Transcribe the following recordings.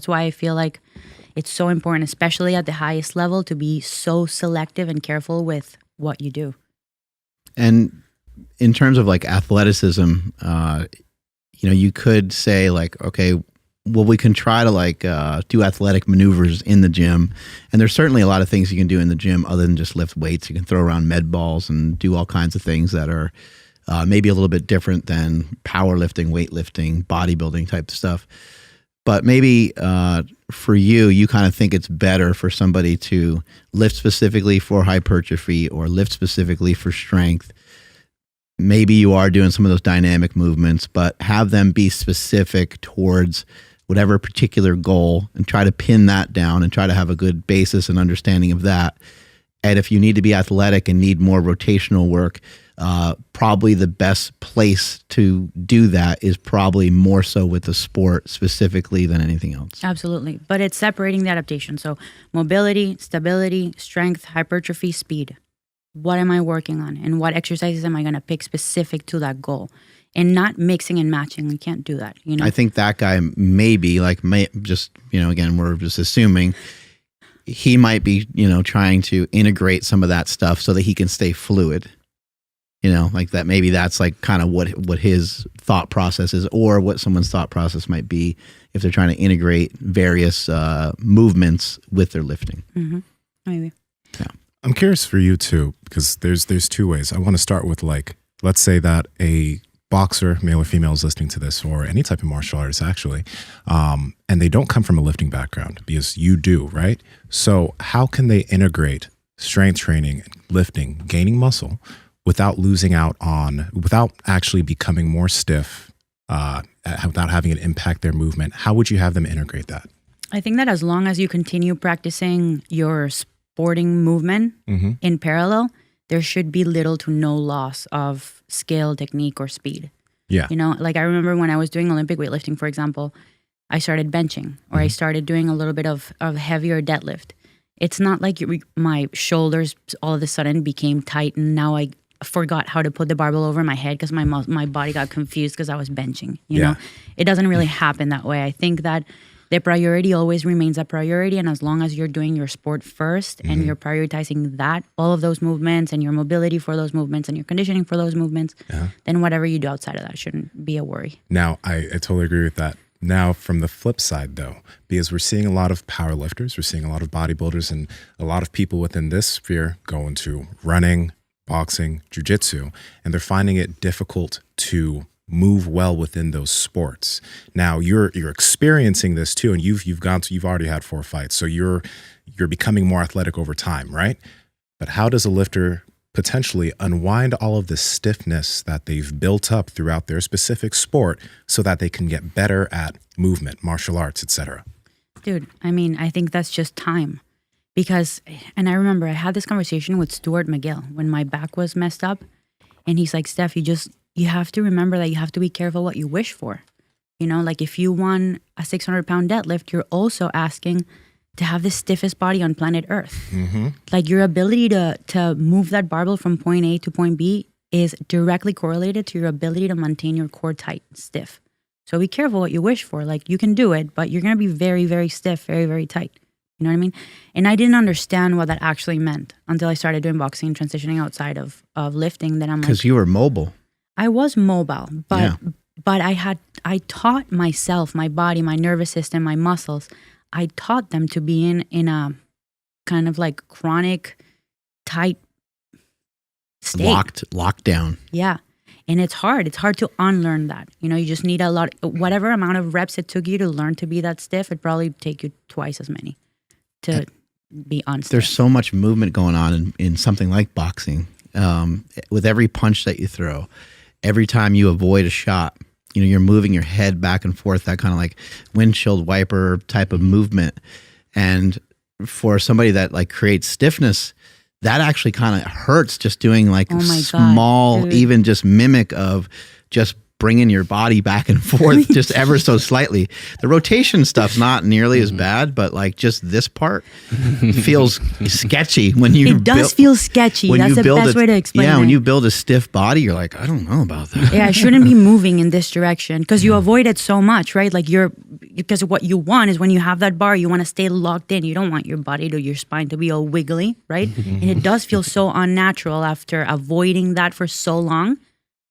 that's why I feel like it's so important, especially at the highest level, to be so selective and careful with what you do. And in terms of like athleticism, you could say like, okay, well, we can try to like do athletic maneuvers in the gym. And there's certainly a lot of things you can do in the gym other than just lift weights. You can throw around med balls and do all kinds of things that are maybe a little bit different than powerlifting, weightlifting, bodybuilding type stuff. But maybe for you kind of think it's better for somebody to lift specifically for hypertrophy or lift specifically for strength. Maybe you are doing some of those dynamic movements, but have them be specific towards whatever particular goal and try to pin that down and try to have a good basis and understanding of that. And if you need to be athletic and need more rotational work, probably the best place to do that is probably more so with the sport specifically than anything else. Absolutely. But it's separating the adaptation. So mobility, stability, strength, hypertrophy, speed. What am I working on? And what exercises am I going to pick specific to that goal? And not mixing and matching. We can't do that. I think that guy may just, again, we're just assuming he might be, trying to integrate some of that stuff so that he can stay fluid. Like that, maybe that's like kind of what his thought process is, or what someone's thought process might be if they're trying to integrate various movements with their lifting. Mm-hmm. Maybe. Yeah. I'm curious for you too, because there's two ways. I want to start with like, let's say that a boxer, male or female, is listening to this, or any type of martial artist actually, and they don't come from a lifting background, because you do, right? So how can they integrate strength training, lifting, gaining muscle without without actually becoming more stiff, without having it impact their movement? How would you have them integrate that? I think that as long as you continue practicing your sporting movement in parallel, there should be little to no loss of skill, technique, or speed. Yeah. Like I remember when I was doing Olympic weightlifting, for example, I started benching, or I started doing a little bit of heavier deadlift. It's not like my shoulders all of a sudden became tight and now I forgot how to put the barbell over my head because my body got confused because I was benching. You know, it doesn't really happen that way. I think that the priority always remains a priority, and as long as you're doing your sport first and you're prioritizing that, all of those movements and your mobility for those movements and your conditioning for those movements, then whatever you do outside of that shouldn't be a worry. Now, I totally agree with that. Now, from the flip side, though, because we're seeing a lot of power lifters, we're seeing a lot of bodybuilders, and a lot of people within this sphere go into running, boxing, jiu-jitsu, and they're finding it difficult to move well within those sports. Now you're experiencing this too, and you've already had 4 fights, so you're becoming more athletic over time, right? But how does a lifter potentially unwind all of the stiffness that they've built up throughout their specific sport so that they can get better at movement, martial arts, etc.? Dude, I mean, I think that's just time. Because, and I remember I had this conversation with Stuart McGill when my back was messed up, and he's like, Steph, you have to remember that you have to be careful what you wish for. You know, like if you won a 600-pound deadlift, you're also asking to have the stiffest body on planet Earth. Like your ability to move that barbell from point A to point B is directly correlated to your ability to maintain your core tight, stiff. So be careful what you wish for. Like you can do it, but you're going to be very, very stiff, very, very tight. You know what I mean? And I didn't understand what that actually meant until I started doing boxing and transitioning outside of lifting. Then I'm like, because you were mobile. I was mobile, but I taught myself, my body, my nervous system, my muscles. I taught them to be in a kind of like chronic, tight state. Locked down. Yeah. And it's hard. It's hard to unlearn that. You know, you just need whatever amount of reps it took you to learn to be that stiff, it'd probably take you twice as many to be unstiff. There's so much movement going on in something like boxing. With every punch that you throw, every time you avoid a shot, you know, you're moving your head back and forth, that kind of like windshield wiper type of movement. And for somebody that like creates stiffness, that actually kind of hurts just doing like small, even just mimic of just bringing your body back and forth just ever so slightly. The rotation stuff's not nearly as bad, but like just this part feels sketchy when you. It does feel sketchy. That's the best way to explain it. Yeah, when you build a stiff body, you're like, I don't know about that. Yeah, I shouldn't be moving in this direction because you avoid it so much, right? Like because what you want is when you have that bar, you want to stay locked in. You don't want your body to your spine to be all wiggly, right? And it does feel so unnatural after avoiding that for so long.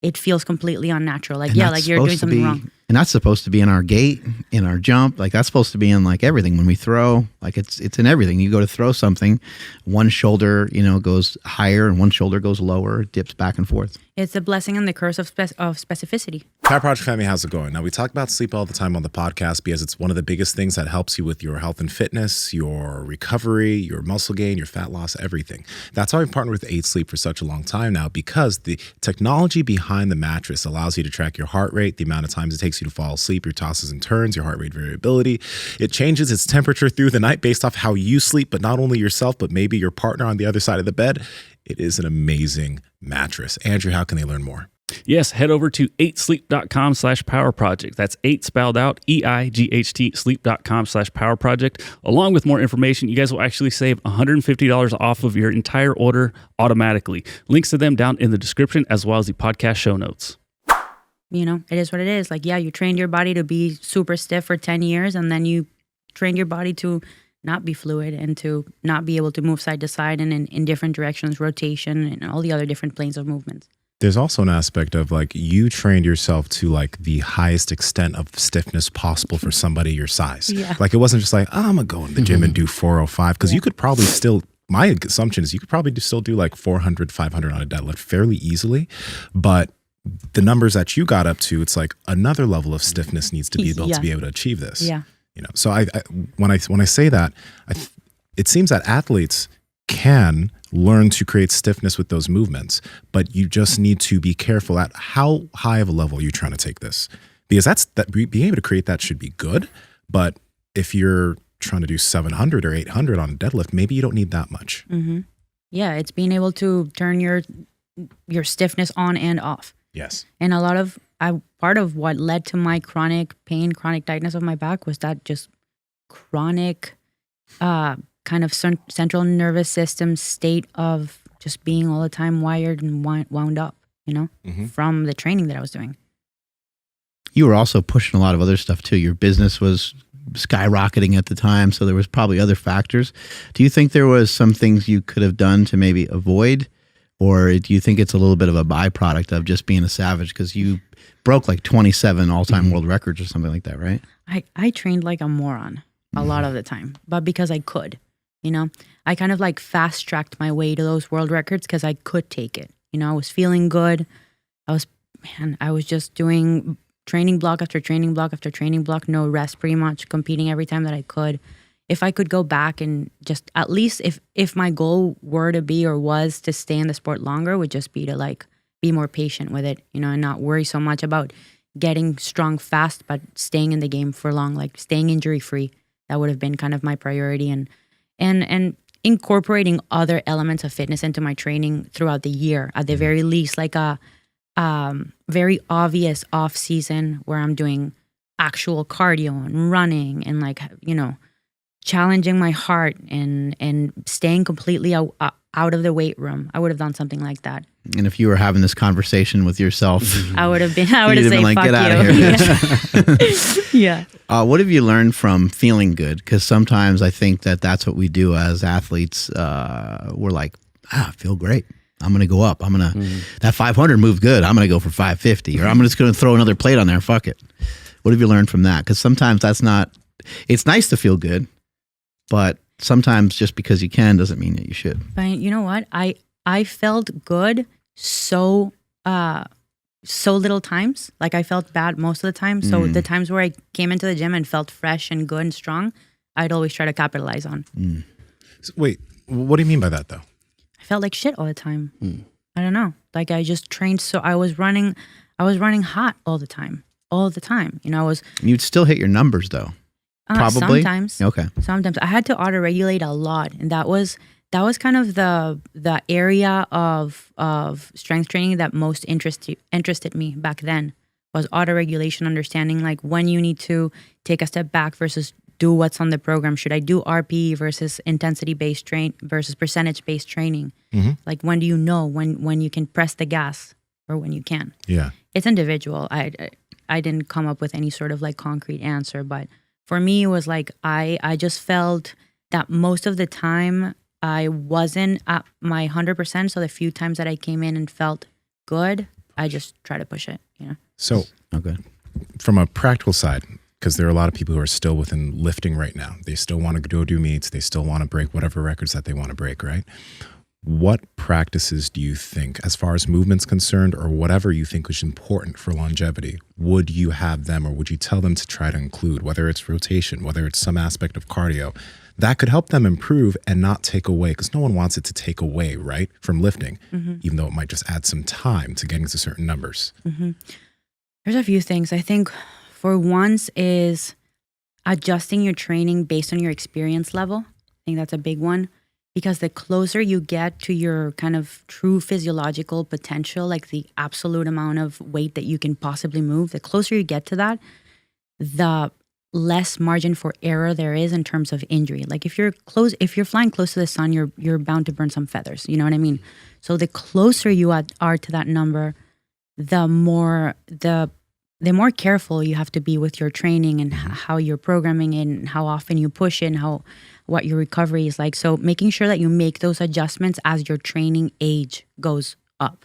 It feels completely unnatural. Like, yeah, like you're doing something wrong. And that's supposed to be in our gait, in our jump. Like that's supposed to be in like everything. When we throw, like it's in everything. You go to throw something, one shoulder, goes higher and one shoulder goes lower, it dips back and forth. It's a blessing and the curse of specificity. Power Project family, how's it going? Now, we talk about sleep all the time on the podcast because it's one of the biggest things that helps you with your health and fitness, your recovery, your muscle gain, your fat loss, everything. That's why I've partnered with 8 Sleep for such a long time now, because the technology behind the mattress allows you to track your heart rate, the amount of times it takes you to fall asleep, your tosses and turns, your heart rate variability. It changes its temperature through the night based off how you sleep, but not only yourself, but maybe your partner on the other side of the bed. It is an amazing mattress. Andrew, how can they learn more? Yes, head over to 8sleep.com/powerproject. That's 8 spelled out, EIGHT, sleep.com/powerproject. Along with more information, you guys will actually save $150 off of your entire order automatically. Links to them down in the description as well as the podcast show notes. It is what it is. Like, yeah, you trained your body to be super stiff for 10 years, and then you trained your body to not be fluid and to not be able to move side to side and in different directions, rotation, and all the other different planes of movements. There's also an aspect of like you trained yourself to like the highest extent of stiffness possible for somebody your size. Yeah. Like it wasn't just like, I'm going to go in the gym and do 405, because you could probably still, my assumption is you could probably still do like 400, 500 on a deadlift fairly easily. But the numbers that you got up to, it's like another level of stiffness needs to be built to be able to achieve this. Yeah. So when I say that, it seems that athletes can learn to create stiffness with those movements, but you just need to be careful at how high of a level you're trying to take this, because being able to create that should be good. But if you're trying to do 700 or 800 on a deadlift, maybe you don't need that much. Mm-hmm. Yeah, it's being able to turn your stiffness on and off. Yes. And part of what led to my chronic pain, chronic tightness of my back was that just chronic kind of central nervous system state of just being all the time wired and wound up, from the training that I was doing. You were also pushing a lot of other stuff too. Your business was skyrocketing at the time, so there was probably other factors. Do you think there was some things you could have done to maybe avoid? Or do you think it's a little bit of a byproduct of just being a savage? Because you broke like 27 all-time world records or something like that, right? I trained like a moron a lot of the time, but because I could, I kind of like fast-tracked my way to those world records because I could take it. I was feeling good. I was just doing training block after training block after training block, no rest pretty much, competing every time that I could. If I could go back and just, at least if my goal were to be or was to stay in the sport longer, would just be to like be more patient with it, and not worry so much about getting strong fast, but staying in the game for long, like staying injury free. That would have been kind of my priority, and incorporating other elements of fitness into my training throughout the year, at the very least, like a very obvious off season where I'm doing actual cardio and running and like, challenging my heart and staying completely out of the weight room. I would have done something like that. And if you were having this conversation with yourself, I would have said, like, fuck get out you. of here. Yeah. What have you learned from feeling good? Because sometimes I think that's what we do as athletes. We're like, I feel great. I'm going to go up. That 500 moved good. I'm going to go for 550, or I'm just going to throw another plate on there. Fuck it. What have you learned from that? Because sometimes it's nice to feel good, but sometimes just because you can doesn't mean that you should. But you know what? I felt good so little times. Like I felt bad most of the time. So the times where I came into the gym and felt fresh and good and strong, I'd always try to capitalize on. So wait, what do you mean by that though? I felt like shit all the time. I don't know. Like I just trained, so I was running hot all the time. You'd still hit your numbers though. Probably. Sometimes. Okay. Sometimes I had to auto-regulate a lot, and that was kind of the area of strength training that most interested me back then, was auto-regulation, understanding like when you need to take a step back versus do what's on the program. Should I do RPE versus intensity-based train versus percentage-based training? Like when do you know when you can press the gas or when you can? Yeah. It's individual. I didn't come up with any sort of like concrete answer, but for me it was like I just felt that most of the time I wasn't at my 100%. So the few times that I came in and felt good, I just try to push it, you know? So Okay. from a practical side, because there are a lot of people who are still within lifting right now. They still want to go do meets. They still want to break whatever records that they want to break, right? What practices do you think, as far as movement's concerned, or whatever you think is important for longevity, would you have them or would you tell them to try to include, whether it's rotation, whether it's some aspect of cardio, that could help them improve and not take away, because no one wants it to take away, right, from lifting, even though it might just add some time to getting to certain numbers. There's a few things. I think for once is adjusting your training based on your experience level. I think that's a big one. Because the closer you get to your kind of true physiological potential, like the absolute amount of weight that you can possibly move, the closer you get to that, the less margin for error there is in terms of injury. Like if you're flying close to the sun, you're bound to burn some feathers. You know what I mean? So the closer you are to that number, the more careful you have to be with your training and how you're programming it and how often you push it and what your recovery is like. So making sure that you make those adjustments as your training age goes up,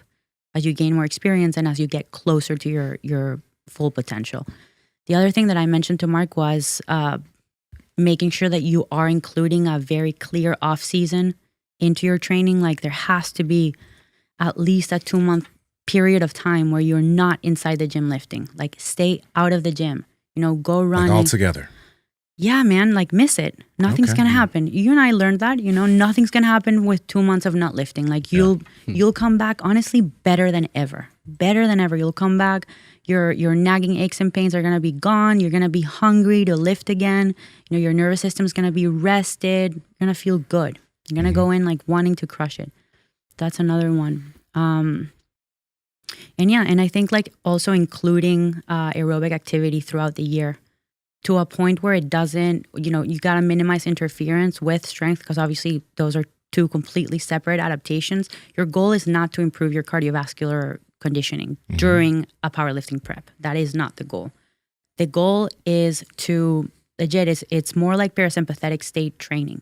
as you gain more experience and as you get closer to your full potential. The other thing that I mentioned to Mark was making sure that you are including a very clear off season into your training. Like there has to be at least a 2-month period of time where you're not inside the gym lifting. Like stay out of the gym, go running. Like all together. Yeah, man, like miss it. Nothing's going to happen. You and I learned that, nothing's going to happen with 2 months of not lifting. Like you'll come back honestly better than ever. Better than ever. You'll come back. Your nagging aches and pains are going to be gone. You're going to be hungry to lift again. Your nervous system's going to be rested. You're going to feel good. You're going to go in like wanting to crush it. That's another one. And I think like also including aerobic activity throughout the year to a point where it doesn't, you got to minimize interference with strength, because obviously those are two completely separate adaptations. Your goal is not to improve your cardiovascular conditioning during a powerlifting prep. That is not the goal. The goal is to it's more like parasympathetic state training.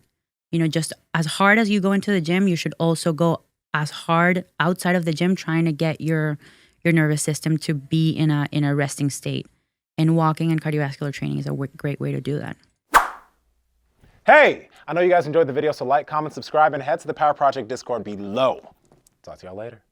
Just as hard as you go into the gym, you should also go as hard outside of the gym, trying to get your nervous system to be in a resting state. And walking and cardiovascular training is a great way to do that. Hey, I know you guys enjoyed the video, so like, comment, subscribe, and head to the Power Project Discord below. Talk to y'all later.